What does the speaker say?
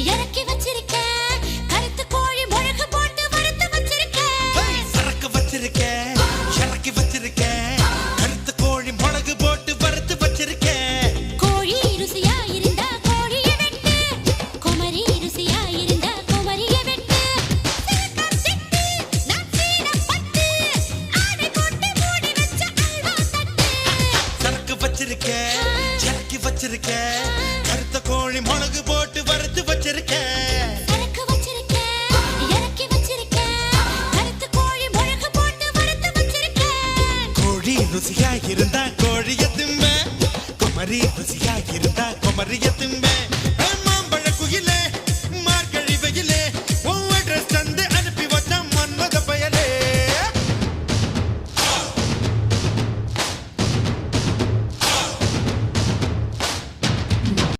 இறக்கி வச்சிருக்கேன் கருத்து கோழி முழகு போட்டு வறுத்து வச்சிருக்கேன் சரக்கு வச்சிருக்கேன் இறக்கி வச்சிருக்கேன் கருத்து கோழி முழகு போட்டு வறுத்து வச்சிருக்கேன் கோழி ருசியா இருந்தா கோழியை வெட்டு குமரி ருசியா இருந்தா குமரியை வெட்டு சிட்டு நான் சீனப்பட்டு ஆடை போட்டு மூடி வச்ச அல்வா தட்டு சரக்கு வச்சிருக்கேன் இறக்கி வச்சிருக்கேன் கருத்த கோழி முழகு போட்டு வறுத்து வச்சிருக்கேன் சரக்கு வச்சிருக்கேன் இறக்கி வச்சிருக்கேன் கருத்து கோழி முழகு போட்டு வறுத்து வச்சிருக்கேன் கோழி ருசியா இருந்தா கோழிய திம்ப குமரி ருசியா இருந்தா குமரிய திம்ப